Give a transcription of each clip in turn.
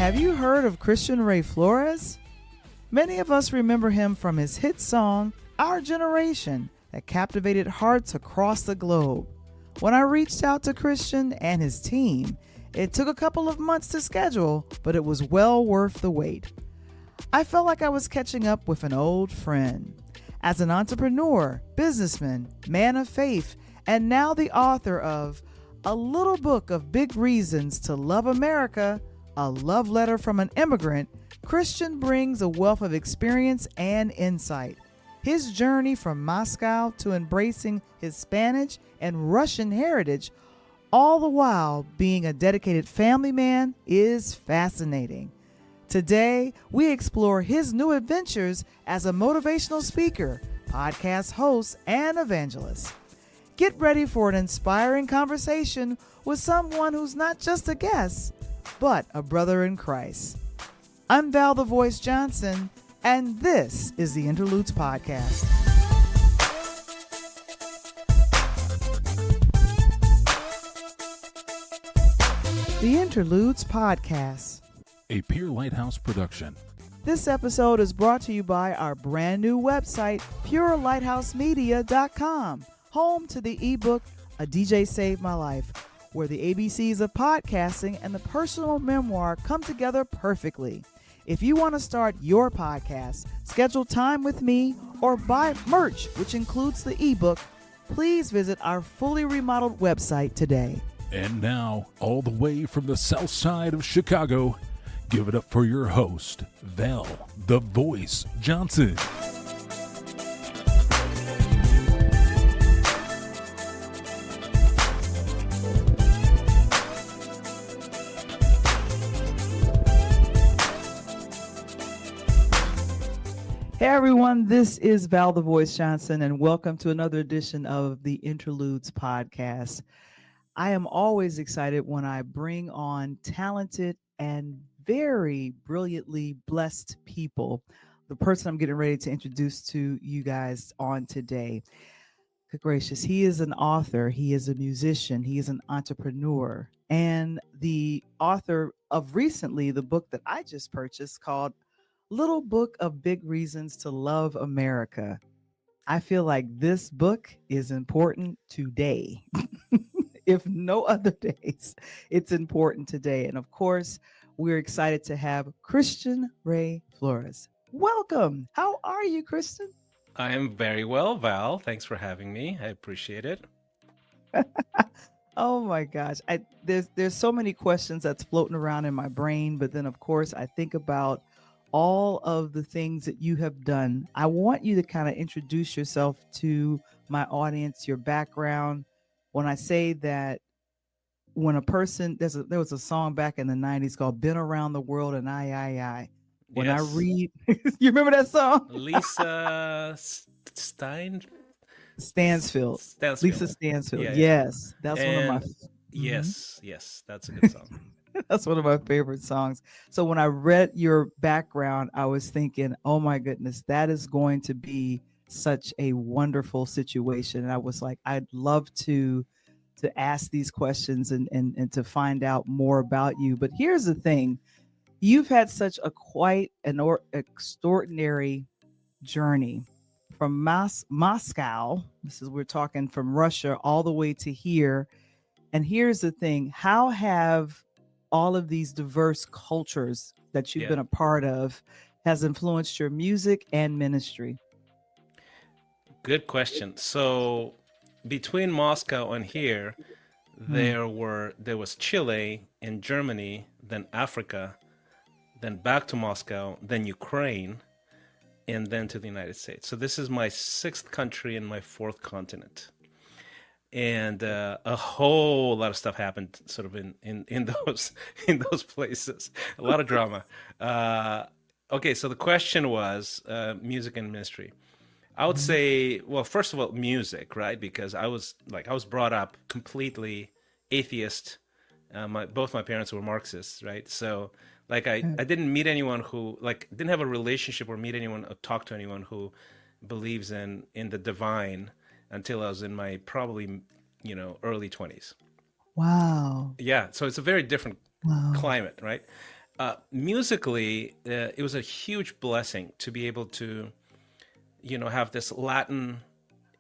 Have you heard of Christian Ray Flores? Many of us remember him from his hit song, Our Generation, that captivated hearts across the globe. When I reached out to Christian and his team, it took a couple of months to schedule, but it was well worth the wait. I felt like I was catching up with an old friend. As an entrepreneur, businessman, man of faith, and now the author of A Little Book of Big Reasons to Love America, a love letter from an immigrant, Christian brings a wealth of experience and insight. His journey from Moscow to embracing his Spanish and Russian heritage, all the while being a dedicated family man, is fascinating. Today, we explore his new adventures as a motivational speaker, podcast host, and evangelist. Get ready for an inspiring conversation with someone who's not just a guest, but a brother in Christ. I'm Val the Voice Johnson, and this is the Interludes Podcast. The Interludes Podcast, a Pure Lighthouse production. This episode is brought to you by our brand new website, PureLighthouseMedia.com, home to the ebook, A DJ Saved My Life, where the ABCs of podcasting and the personal memoir come together perfectly. If you want to start your podcast, schedule time with me, or buy merch, which includes the ebook, please visit our fully remodeled website today. And now, all the way from the south side of Chicago, give it up for your host, Val the Voice Johnson. Hey everyone, this is Val the Voice Johnson, and welcome to another edition of the Interludes Podcast. I am always excited when I bring on talented and very brilliantly blessed people. The person I'm getting ready to introduce to you guys on today. Good gracious, he is an author, he is a musician, he is an entrepreneur, and the author of recently the book that I just purchased called Little Book of Big Reasons to Love America. I feel like this book is important today. If no other days, it's important today. And of course, we're excited to have Christian Ray Flores. Welcome. How are you, Christian? I am very well, Val. Thanks for having me. I appreciate it. Oh my gosh. There's so many questions that's floating around in my brain, but then of course I think about all of the things that you have done. I want you to kind of introduce yourself to my audience, your background. When I say that, when a person, there was a song back in the 90s called Been Around the World and I. When Yes. I read, you remember that song? Lisa Stansfield. Lisa Stansfield. Yeah, yeah. Yes. That's one of my Yes, that's a good song. That's one of my favorite songs. So when I read your background, I was thinking, oh my goodness, that is going to be such a wonderful situation. And I was like, I'd love to ask these questions and to find out more about you. But here's the thing. You've had such a quite an extraordinary journey from Moscow. We're talking from Russia all the way to here. And here's the thing. How have all of these diverse cultures that you've been a part of has influenced your music and ministry? Good question. So between Moscow and here, there was Chile and Germany, then Africa, then back to Moscow, then Ukraine, and then to the United States. So this is my sixth country and my fourth continent. And a whole lot of stuff happened sort of in those places. A lot of drama. Okay, so the question was music and ministry. I would say, well, first of all, music, right? Because I was brought up completely atheist. Both my parents were Marxists, right? So I didn't meet anyone who didn't have a relationship or meet anyone or talk to anyone who believes in the divine until I was in my probably, early 20s. Wow. Yeah. So it's a very different climate, right? Musically, it was a huge blessing to be able to, have this Latin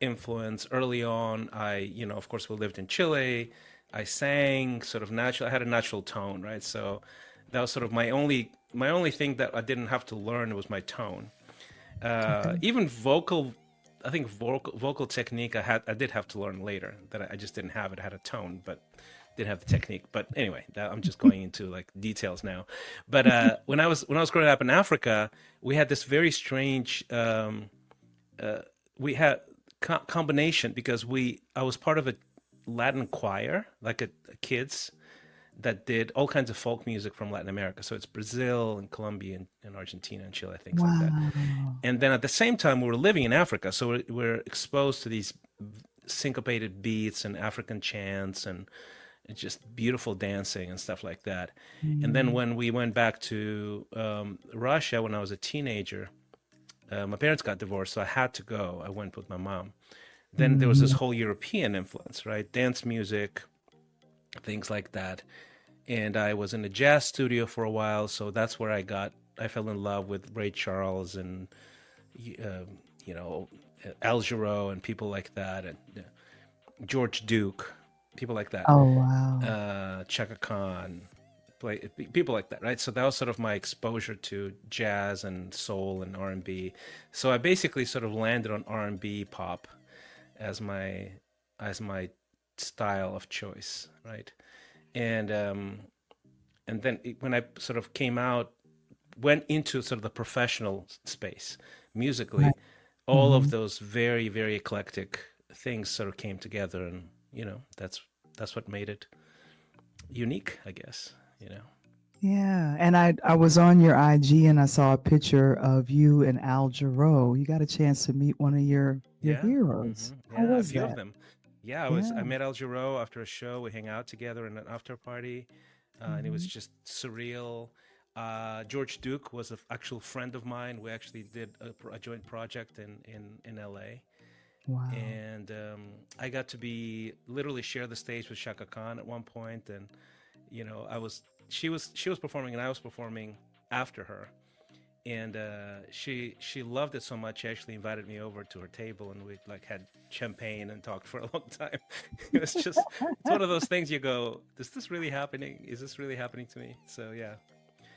influence early on. Of course, we lived in Chile. I sang sort of natural. I had a natural tone, right? So that was sort of my only thing that I didn't have to learn was my tone. Okay. Even vocal, I think vocal technique I did have to learn later. That I just didn't have it. I had a tone, but didn't have the technique. But anyway, I'm just going into like details now. But when I was growing up in Africa, we had this very strange. We had combination because I was part of a Latin choir, like a kids that did all kinds of folk music from Latin America. So it's Brazil and Colombia and Argentina and Chile, things like that. Wow. And then at the same time, we were living in Africa, so we're exposed to these syncopated beats and African chants and just beautiful dancing and stuff like that. And then Mm. when we went back to Russia when I was a teenager, my parents got divorced, so I had to go. I went with my mom. Then there was this Mhm. whole European influence, right? Dance music, things like that. And I was in a jazz studio for a while, so that's where I fell in love with Ray Charles and uh, you know Al Jarreau and people like that, and George Duke, people like that, Oh, wow. Chaka Khan, people like that, right? So that was sort of my exposure to jazz and soul and R&B. So I basically sort of landed on R&B pop as my style of choice, right? And then when I sort of went into sort of the professional space musically, Right. all of Mhm. those very, very eclectic things sort of came together, and that's what made it unique, I guess. Yeah, and I was on your IG and I saw a picture of you and Al Jarreau. You got a chance to meet one of your Yeah, heroes. How yeah, a was few of that? them. Yeah, I Yeah. met Al Jarreau after a show. We hang out together in an after party, and it was Mhm. just surreal. George Duke was an actual friend of mine. We actually did a joint project in LA, Wow. and I got to be literally share the stage with Shaka Khan at one point, and I was she was performing and I was performing after her, and she loved it so much she actually invited me over to her table, and we like had champagne and talked for a long time. It's one of those things you go, is this really happening? Is this really happening to me? So yeah,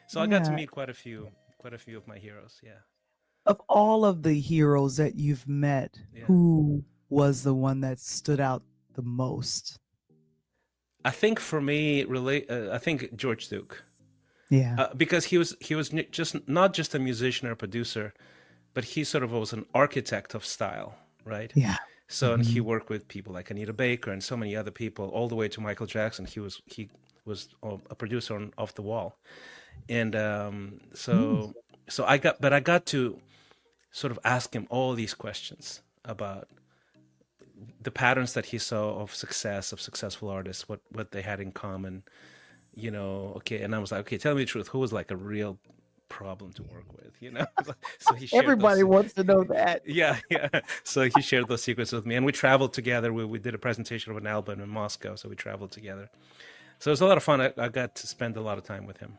so I got to Yeah. meet quite a few of my heroes. Yeah. Of all of the heroes that you've met, Yeah, who was the one that stood out the most? I think for me I think George Duke, Yeah. because he was just not just a musician or a producer, but he sort of was an architect of style, right? Yeah. So, and he Mhm. worked with people like Anita Baker and so many other people, all the way to Michael Jackson. He was a producer on Off the Wall, and Mm. I got to sort of ask him all these questions about the patterns that he saw of success of successful artists, what they had in common, Okay, and I was like, okay, tell me the truth. Who was like a real problem to work with? So he shared Everybody those. wants to know that. Yeah, yeah. So he shared those secrets with me, and we traveled together. We did a presentation of an album in Moscow, so we traveled together. So it was a lot of fun. I got to spend a lot of time with him.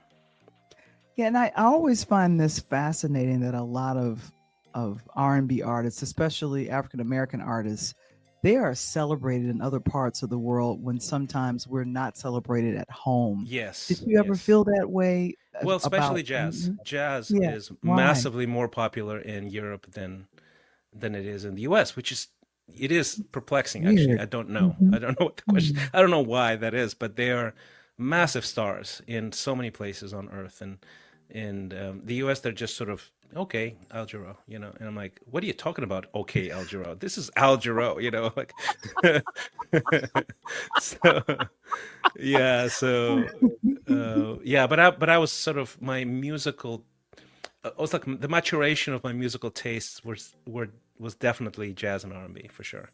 Yeah, and I always find this fascinating that a lot of R&B artists, especially African American artists, they are celebrated in other parts of the world when sometimes we're not celebrated at home. Did Yes, you ever yes. feel that way Well, about? especially jazz. Mhm. Jazz Yeah. is Why? massively more popular in Europe than it is in the U.S., which it is perplexing. Actually, Weird. I don't know. Hmm. I don't know what the question. Hmm. I don't know why that is, but they are massive stars in so many places on Earth, and in the U.S. they're just sort of okay, Al Jarreau, and I'm like, what are you talking about? Okay, Al Jarreau. This is Al Jarreau, like. So yeah, so yeah, but I was sort of my musical. It was like the maturation of my musical tastes was definitely jazz and R&B for sure.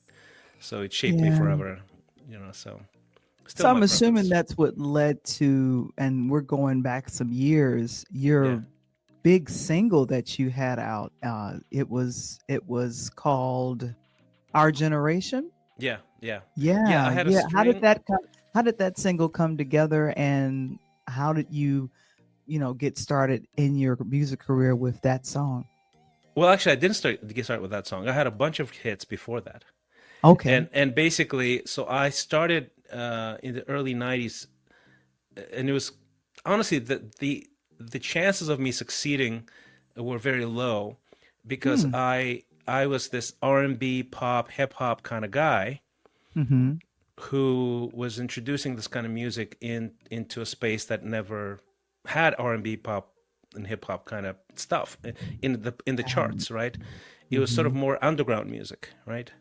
So it shaped me Yeah. forever, So still So my I'm assuming preference. that's what led to, and we're going back some years, Yeah, your big single that you had out. It was called Our Generation. yeah, yeah, yeah. I Yeah, had a yeah. string. How did that single come together, and how did you get started in your music career with that song? Well, actually, I didn't get started with that song. I had a bunch of hits before that, Okay. and basically, so I started in the early '90s, and it was honestly the chances of me succeeding were very low because Hmm. I was this R&B, pop, hip hop kind of guy Mm-hmm. who was introducing this kind of music into a space that never had R&B, pop, and hip hop kind of stuff in the charts, right? It was sort Mm-hmm. of more underground music, right?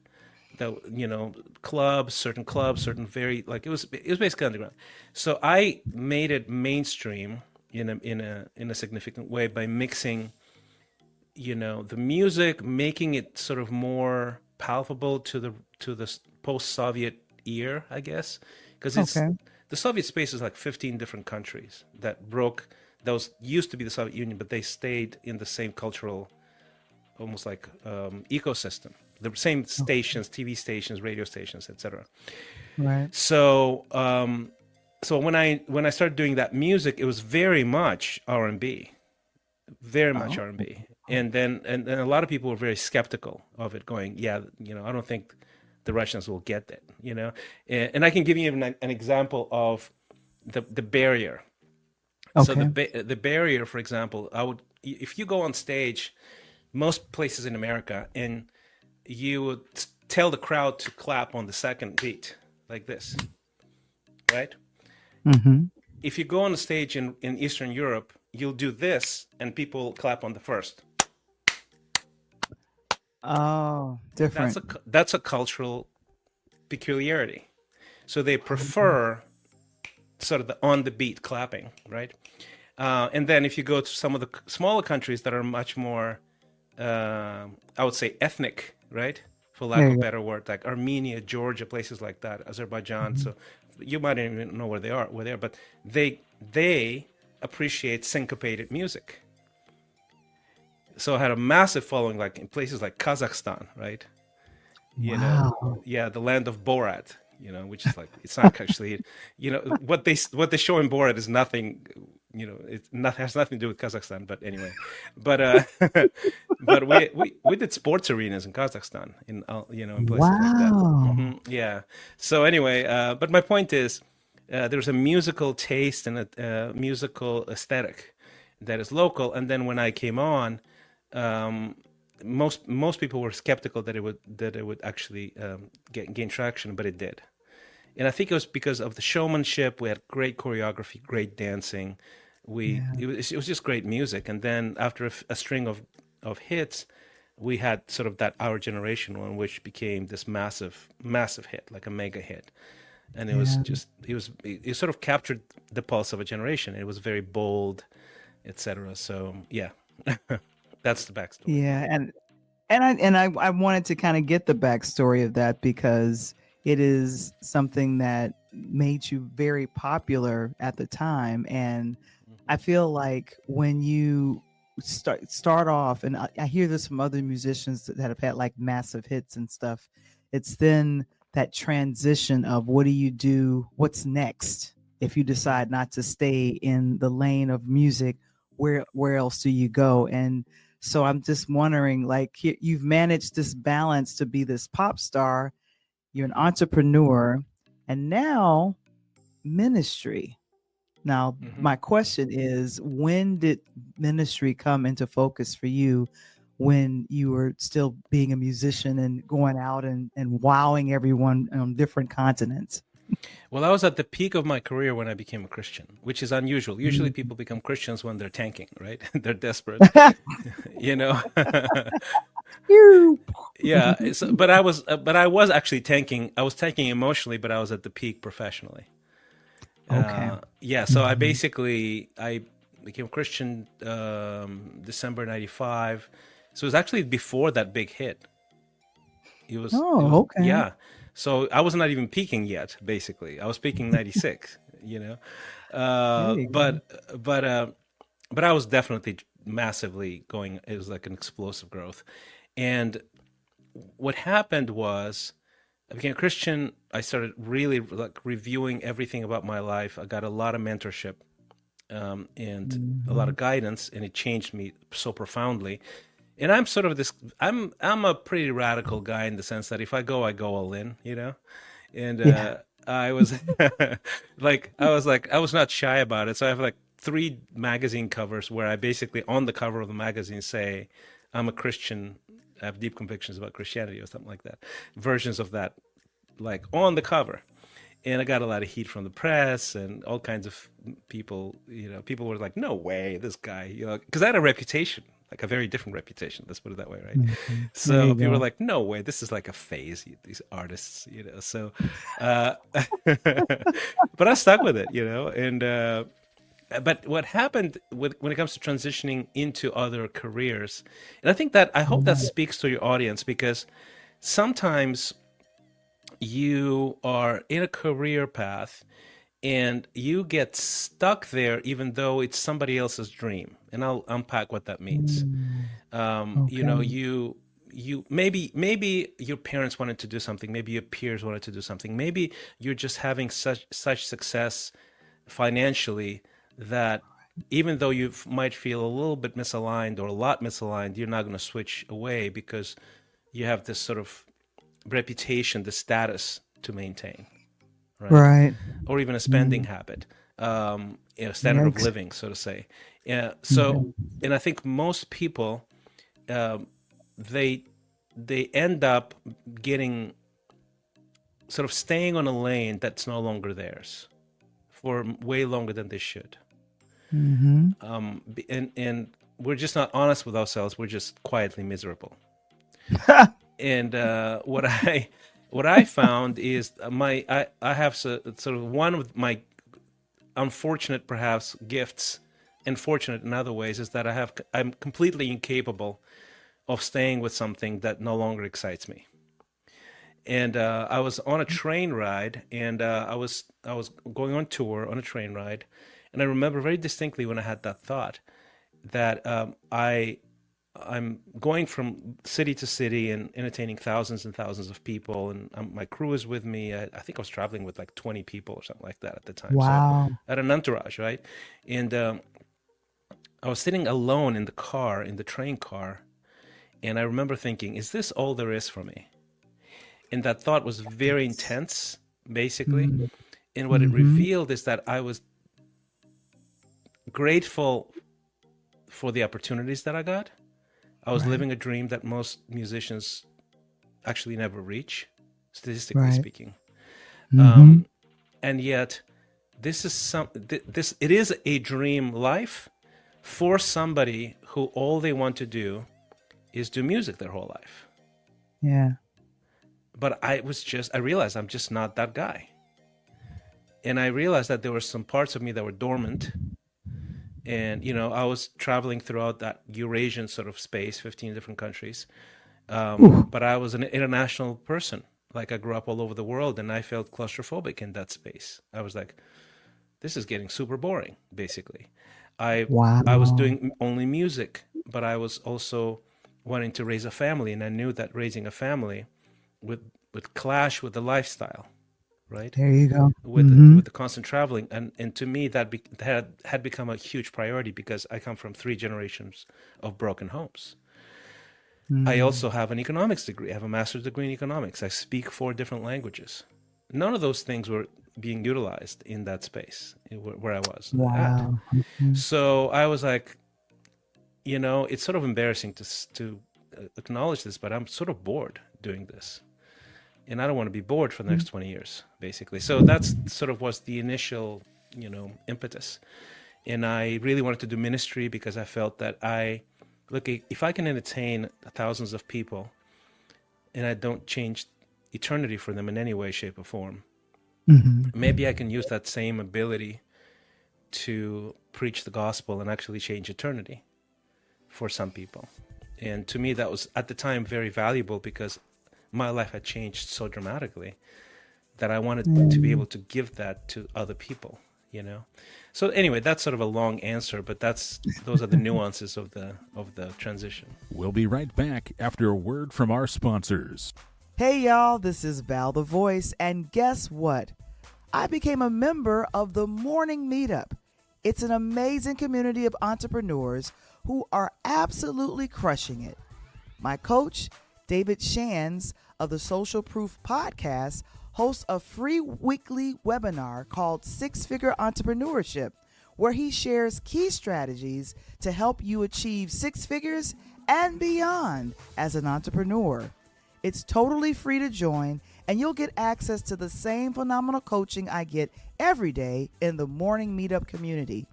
The clubs, certain very like it was basically underground. So I made it mainstream in a significant way by mixing, the music, making it sort of more palpable to the post-Soviet ear, I guess, because Okay. the Soviet space is like 15 different countries that broke. Those used to be the Soviet Union, but they stayed in the same cultural, almost like ecosystem. The same stations, TV stations, radio stations, etc. Right. So when I started doing that music, it was very much R&B, very much Oh. R&B. And then a lot of people were very skeptical of it, going, yeah, I don't think the Russians will get that. And I can give you an example of the barrier. So Okay. the barrier, for example, if you go on stage, most places in America, and you would tell the crowd to clap on the second beat, like this, right? Mm-hmm. If you go on a stage in Eastern Europe, you'll do this, and people clap on the first. Oh, That's different. a cultural peculiarity. So they prefer sort of the on the beat clapping, right? And then if you go to some of the smaller countries that are much more, I would say, ethnic, right? For lack There of a you better word, like Armenia, Georgia, places like that, Azerbaijan. go. So you might even know where they are, but they appreciate syncopated music. So I had a massive following, like in places like Kazakhstan, right? you know Wow. yeah, the land of Borat, which is like, it's not actually, what they show in Borat is nothing, it not has nothing to do with Kazakhstan, but anyway. But but we did sports arenas in Kazakhstan, in places like that. Wow. Yeah. So anyway, but my point is, there's a musical taste and a musical aesthetic that is local. And then when I came on, um, most people were skeptical that it would actually gain traction, but it did. And I think it was because of the showmanship. We had great choreography, great dancing. We Yeah. it was just great music. And then after a string of hits, we had sort of that Our Generation one, which became this massive massive hit, like a mega hit. And it was Yeah. just it sort of captured the pulse of a generation. It was very bold, etc. So yeah, that's the backstory. Yeah. And I wanted to kind of get the backstory of that because it is something that made you very popular at the time. And I feel like when you start off, and I hear this from other musicians that have had like massive hits and stuff, it's then that transition of what do you do, what's next if you decide not to stay in the lane of music, where else do you go? And so I'm just wondering, like, you've managed this balance to be this pop star, you're an entrepreneur, and now ministry. Now, Hmm. my question is, when did ministry come into focus for you when you were still being a musician and going out and wowing everyone on different continents? Well, I was at the peak of my career when I became a Christian, which is unusual. Usually Mhm. people become Christians when they're tanking, right? They're desperate, you know. Phew. Yeah, but I was actually tanking. I was tanking emotionally, but I was at the peak professionally. Okay. Yeah, so Mhm. I became Christian December '95. So it was actually before that big hit. It was Oh, okay. yeah. So I was not even peaking yet. Basically, I was peaking '96. There you go. But I was definitely massively going. It was like an explosive growth, and what happened was I became a Christian. I started really like reviewing everything about my life. I got a lot of mentorship. and a lot of guidance, and it changed me so profoundly. And I'm sort of this. I'm a pretty radical guy in the sense that if I go all in, you know. And Yeah. I was I was not shy about it. So I have like 3 magazine covers where I basically on the cover of the magazine say I'm a Christian. I have deep convictions about Christianity or something like that. Versions of that, like on the cover. And I got a lot of heat from the press and all kinds of people. You know, people were like, "No way, this guy," you know, because I had a reputation, like a very different reputation. Let's put it that way, right? Mhm. There So you people were go. like, "No way, this is like a phase. These artists, you know." So, but I stuck with it, you know. And but what happened when it comes to transitioning into other careers, and I hope that speaks to your audience because sometimes you are in a career path and you get stuck there even though it's somebody else's dream, and I'll unpack what that means. Mm. You know, Okay. you maybe your parents wanted to do something, maybe your peers wanted to do something, maybe you're just having such success financially that even though you might feel a little bit misaligned or a lot misaligned, you're not going to switch away because you have this sort of reputation, the status to maintain, right? Right. Or even a spending Mm. habit, you know, standard of Yikes. living, so to say. Yeah. So, Mhm. and I think most people, um, they they end up getting sort of staying on a lane that's no longer theirs for way longer than they should. Mhm. And we're just not honest with ourselves. We're just quietly miserable. And what I found is I have sort of one of my unfortunate perhaps gifts, and fortunate in other ways, is that I'm completely incapable of staying with something that no longer excites me. And I was on a train ride, and I was going on tour on a train ride, and I remember very distinctly when I had that thought that I'm going from city to city and entertaining thousands and thousands of people, and my crew is with me. I think I was traveling with like 20 people or something like that at the time. So Wow. I had an entourage, right? And I was sitting alone in the car, in the train car, and I remember thinking, "Is this all there is for me?" And that thought was very Yes. intense, basically. Mm. And what it Mhm. revealed is that I was grateful for the opportunities that I got. I was Right. living a dream that most musicians actually never reach, statistically Right. speaking. Mhm. Um, and yet, this it is a dream life for somebody who all they want to do is do music their whole life. Yeah. But I realized I'm just not that guy. And I realized that there were some parts of me that were dormant. And, you know, I was traveling throughout that Eurasian sort of space, 15 different countries. Ooh. But I was an international person. Like I grew up all over the world, and I felt claustrophobic in that space. I was like, this is getting super boring, basically. I was Wow. doing only music, but I was also wanting to raise a family, and I knew that raising a family would clash with the lifestyle, right? There you go. With Mhm. the constant traveling, and to me that had become a huge priority because I come from 3 generations of broken homes. I Mm. also have an economics degree. I have a master's degree in economics. I speak 4 different languages. None of those things were being utilized in that space where I was at. Wow. Mhm. So I was like, you know, it's sort of embarrassing to acknowledge this, but I'm sort of bored doing this, and I don't want to be bored for the next 20 years, basically. So that's sort of was the initial, you know, impetus. And I really wanted to do ministry because I felt that look, if I can entertain thousands of people and I don't change eternity for them in any way, shape, or form, Mhm. maybe I can use that same ability to preach the gospel and actually change eternity for some people. And to me, that was at the time very valuable because my life had changed so dramatically that I wanted to be able Mm. to give that to other people, you know. So anyway, that's sort of a long answer, but those are the nuances of the transition. We'll be right back after a word from our sponsors. Hey y'all, this is Val the Voice, and guess what? I became a member of the morning meetup. It's an amazing community of entrepreneurs who are absolutely crushing it. My coach, David Shands of the Social Proof podcast, hosts a free weekly webinar called Six Figure Entrepreneurship, where he shares key strategies to help you achieve six figures and beyond as an entrepreneur. It's totally free to join, and you'll get access to the same phenomenal coaching I get every day in the Morning Meetup community.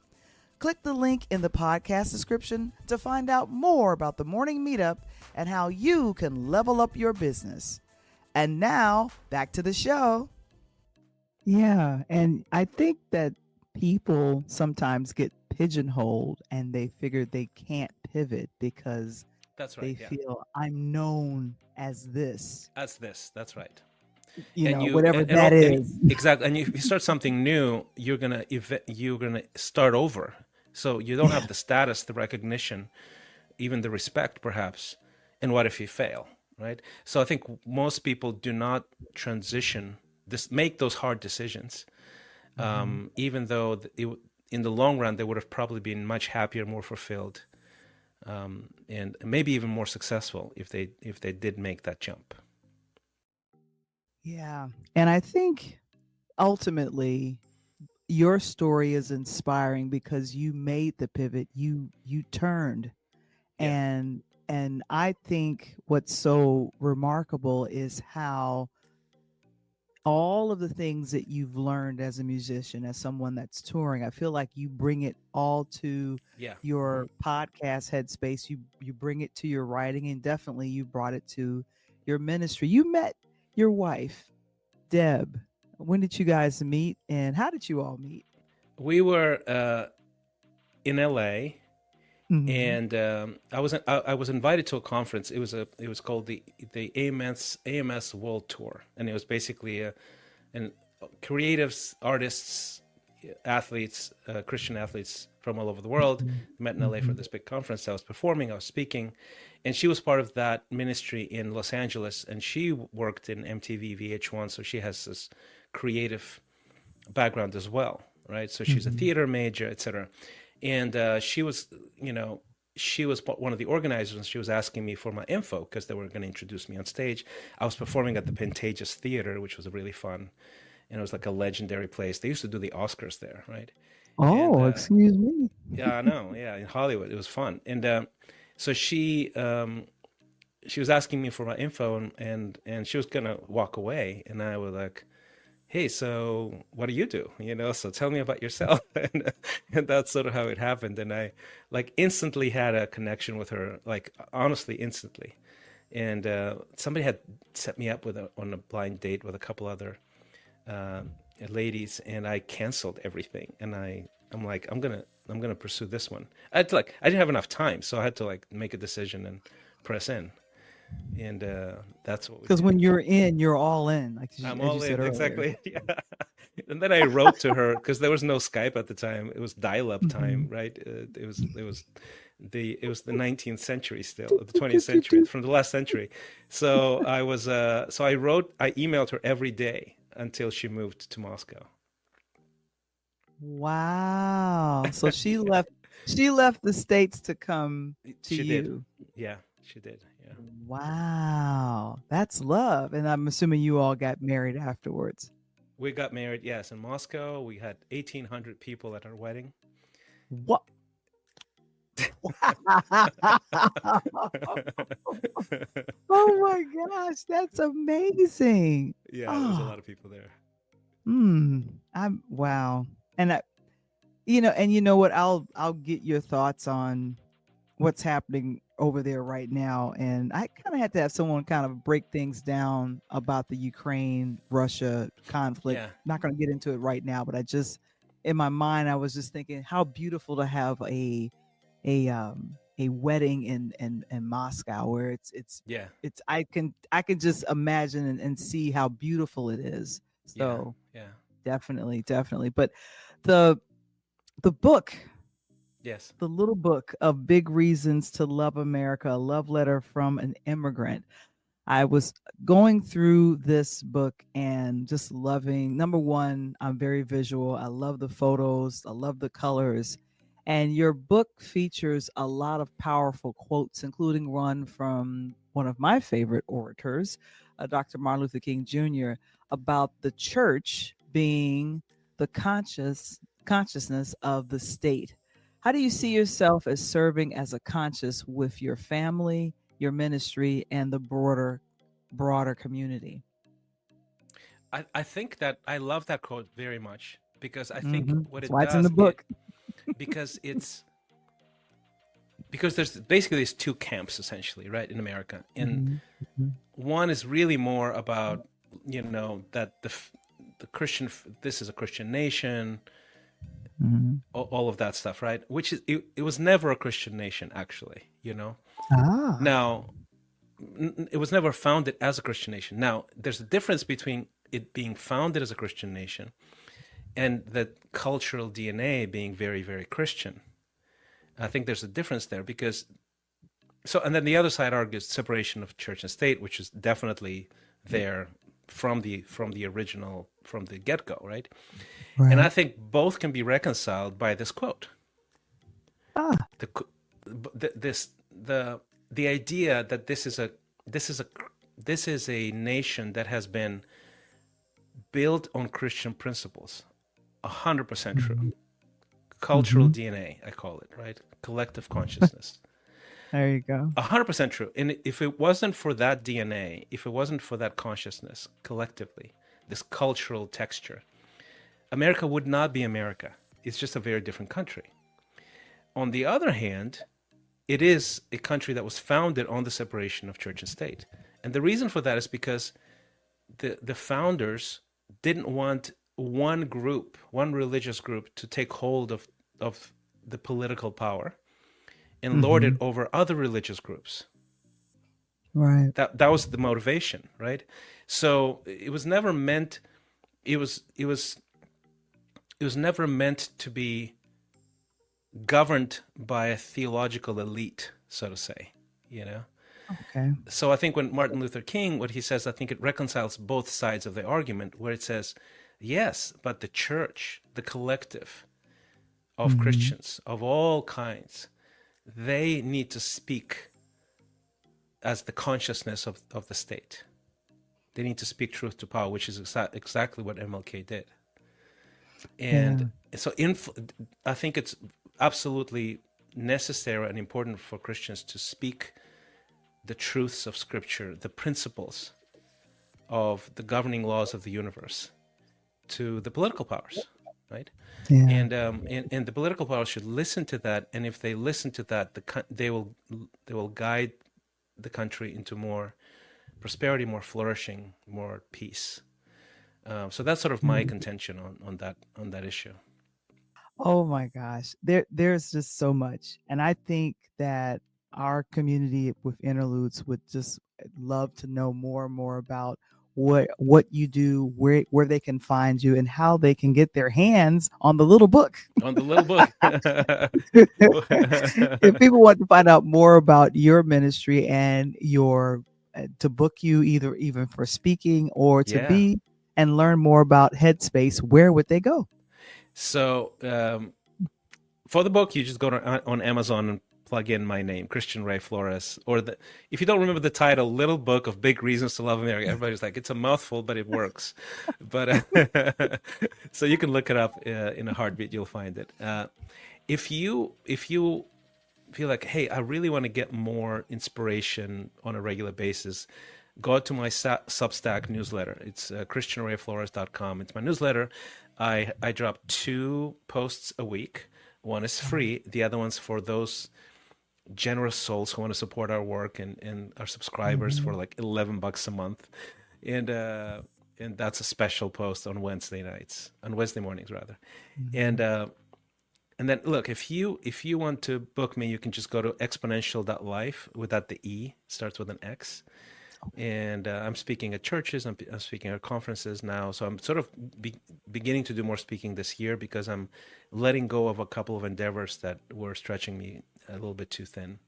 Click the link in the podcast description to find out more about the Morning Meetup and how you can level up your business. And now, back to the show. Yeah, and I think that people sometimes get pigeonholed and they figure they can't pivot because That's right. they feel I'm known as this. As this. That's right. Whatever that is. Exactly. And if you start something new, you're gonna start over. So you don't have the status, the recognition, even the respect, perhaps. And what if you fail, right? So I think most people do not make those hard decisions, even though in the long run they would have probably been much happier, more fulfilled, and maybe even more successful if they did make that jump. Yeah. And I think ultimately your story is inspiring because you made the pivot, you turned. Yeah. And I think what's so remarkable is how all of the things that you've learned as a musician, as someone that's touring, I feel like you bring it all to your podcast headspace. You bring it to your writing, and definitely you brought it to your ministry. You met your wife, Deb. When did you guys meet, and how did you all meet? We were in LA, and I was invited to a conference. It was called the AMS World Tour, and it was basically creatives, artists, athletes, Christian athletes from all over the world met in LA for this big conference. I was performing, I was speaking, and she was part of that ministry in Los Angeles, and she worked in MTV, VH1, so she has this creative background as well, right? So she's a theater major, etc. And she was one of the organizers, and she was asking me for my info because they were going to introduce me on stage. I was performing at the Pantages Theater, which was really fun, and it was like a legendary place. They used to do the Oscars there, right? Oh, excuse me. Yeah, I know. Yeah, in Hollywood, it was fun. And so she was asking me for my info, and she was gonna walk away, and I was like, hey, so what do you do? So tell me about yourself. And that's sort of how it happened. And I instantly had a connection with her, honestly, instantly. And somebody had set me up on a blind date with a couple other ladies, and I canceled everything. And I'm like, I'm gonna pursue this one. I didn't have enough time, so I had to make a decision and press in. And that's what we because when you're in, you're all in. I'm all in, exactly. Yeah. And then I wrote to her because there was no Skype at the time. It was dial-up time, right? It was the 19th century still, the 20th century, from the last century. So I emailed her every day until she moved to Moscow. Wow. So she left the States to come to you. Did. Yeah, she did. Yeah. Wow. That's love. And I'm assuming you all got married afterwards. We got married, yes, in Moscow. We had 1,800 people at our wedding. What? Oh my gosh, that's amazing. Yeah, there was a lot of people there. Wow. And you know what, I'll get your thoughts on what's happening over there right now. And I kind of had to have someone kind of break things down about the Ukraine-Russia conflict. Yeah. Not going to get into it right now, but in my mind, I was just thinking how beautiful to have a wedding in Moscow, where it's I can just imagine and see how beautiful it is. So yeah. Definitely. But the book, yes, the little book of Big Reasons to Love America, a love letter from an immigrant. I was going through this book and just loving, number one, I'm very visual. I love the photos, I love the colors. And your book features a lot of powerful quotes, including one from one of my favorite orators, Dr. Martin Luther King Jr., about the church being the consciousness of the state. How do you see yourself as serving as a conscious with your family, your ministry, and the broader community? I think that I love that quote very much because I think what That's it why it's in the does it book. because it's because there's basically these two camps essentially, right, in America. And one is really more about, that the Christian, this is a Christian nation, all of that stuff, right? Which is it was never a Christian nation actually, Ah. Now it was never founded as a Christian nation. Now there's a difference between it being founded as a Christian nation and the cultural DNA being very, very Christian. I think there's a difference there because and then the other side argues separation of church and state, which is definitely there from the original, from the get-go, right? And I think both can be reconciled by this quote. The idea that this is a nation that has been built on Christian principles, 100% true. Cultural DNA, I call it, right? Collective consciousness. There you go. 100% true. And if it wasn't for that DNA, if it wasn't for that consciousness collectively, this cultural texture, America would not be America. It's just a very different country. On the other hand, it is a country that was founded on the separation of church and state. And the reason for that is because the founders didn't want one group, one religious group, to take hold of the political power and lord it over other religious groups. Right. That was the motivation, right? So it was never meant. It was never meant to be governed by a theological elite, so to say. Okay. So I think when Martin Luther King, what he says, I think it reconciles both sides of the argument, where it says, yes, but the church, the collective of Christians of all kinds, they need to speak as the consciousness of the state. They need to speak truth to power, which is exactly what MLK did. And so I think it's absolutely necessary and important for Christians to speak the truths of Scripture, the principles of the governing laws of the universe to the political powers, right? Yeah. And the political powers should listen to that, and if they listen to that, they will guide the country into more prosperity, more flourishing, more peace. So that's sort of my contention on that issue. Oh my gosh. There's just so much. And I think that our community with Interludes would just love to know more and more about what you do, where they can find you, and how they can get their hands on the little book. On the little book. If people want to find out more about your ministry and your to book you even for speaking or to be and learn more about Headspace, where would they go? So for the book, you just go on Amazon and plug in my name, Christian Ray Flores, or if you don't remember the title, Little Book of Big Reasons to Love America. Everybody's like, it's a mouthful, but it works. But so you can look it up in a heartbeat, you'll find it. If you feel like, hey, I really want to get more inspiration on a regular basis, go to my Substack newsletter. It's christianrayflores.com. It's my newsletter. I drop 2 posts a week. One is free. The other one's for those generous souls who want to support our work and our subscribers for like $11 a month. And that's a special post on Wednesday mornings rather. And then look, if you want to book me, you can just go to exponential.life without the E, starts with an X. And I'm speaking at churches, I'm speaking at conferences now. So I'm sort of beginning to do more speaking this year because I'm letting go of a couple of endeavors that were stretching me a little bit too thin.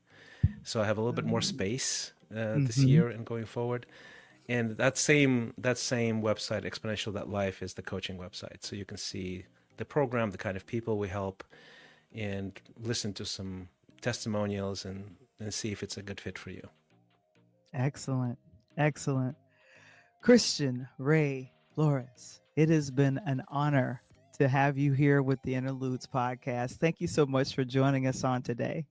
So I have a little bit more space this year and going forward. And that same website, Exponential.life, is the coaching website. So you can see the program, the kind of people we help, and listen to some testimonials and see if it's a good fit for you. Excellent. Excellent. Christian Ray Flores, it has been an honor to have you here with the Interludes podcast. Thank you so much for joining us on today.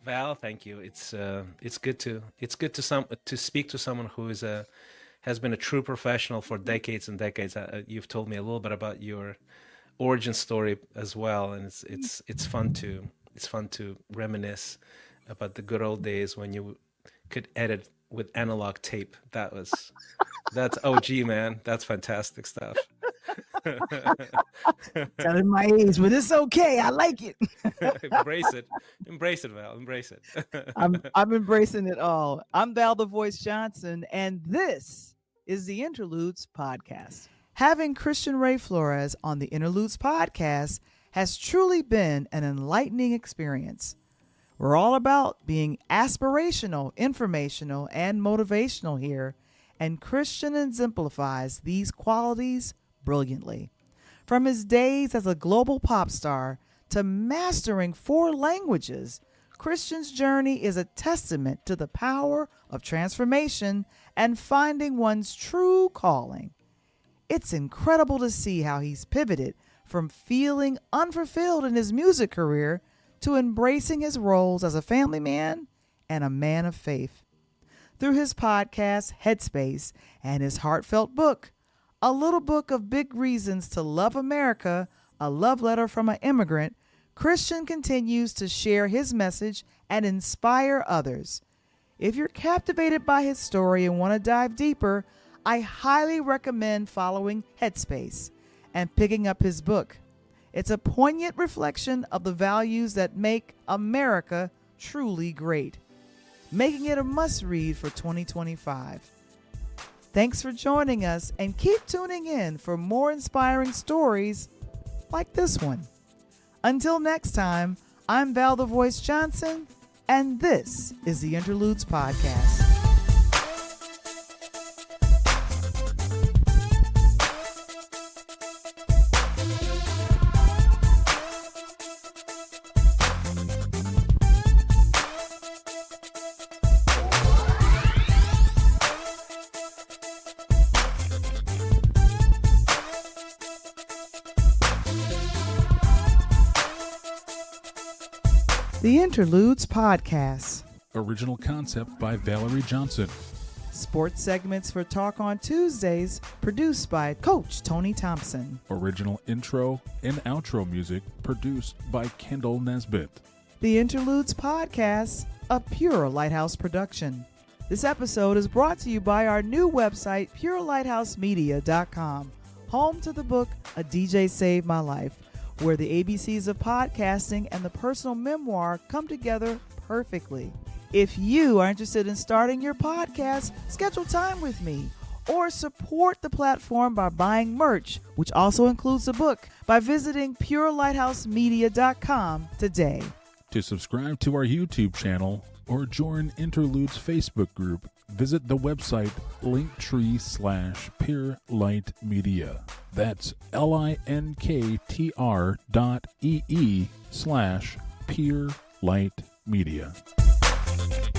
Val, thank you. It's good to speak to someone who has been a true professional for decades and decades. You've told me a little bit about your origin story as well, and it's fun to reminisce about the good old days when you could edit with analog tape. That's OG, man. That's fantastic stuff. Telling my age, but it's okay. I like it. Embrace it, Val. Embrace it. I'm embracing it all. I'm Val the Voice Johnson, and this is the Interludes podcast. Having Christian Ray Flores on the Interludes podcast has truly been an enlightening experience. We're all about being aspirational, informational, and motivational here, and Christian exemplifies these qualities brilliantly. From his days as a global pop star to mastering 4 languages, Christian's journey is a testament to the power of transformation and finding one's true calling. It's incredible to see how he's pivoted from feeling unfulfilled in his music career to embracing his roles as a family man and a man of faith. Through his podcast, Headspace, and his heartfelt book, A Little Book of Big Reasons to Love America, a love letter from an immigrant, Christian continues to share his message and inspire others. If you're captivated by his story and want to dive deeper, I highly recommend following Headspace and picking up his book. It's a poignant reflection of the values that make America truly great, making it a must-read for 2025. Thanks for joining us, and keep tuning in for more inspiring stories like this one. Until next time, I'm Val the Voice Johnson, and this is the Interludes Podcast. The Interludes Podcast. Original concept by Valerie Johnson. Sports segments for Talk on Tuesdays, produced by Coach Tony Thompson. Original intro and outro music produced by Kendall Nesbitt. The Interludes Podcast, a pure Lighthouse production. This episode is brought to you by our new website, purelighthouse.media.com, home to the book, A DJ Saved My Life, where the ABCs of podcasting and the personal memoir come together perfectly. If you are interested in starting your podcast, schedule time with me or support the platform by buying merch, which also includes the book, by visiting purelighthouse.media.com today. To subscribe to our YouTube channel or join Interludes Facebook group, visit the website linktree/PureLightMedia. That's linktr.ee/PureLightMedia.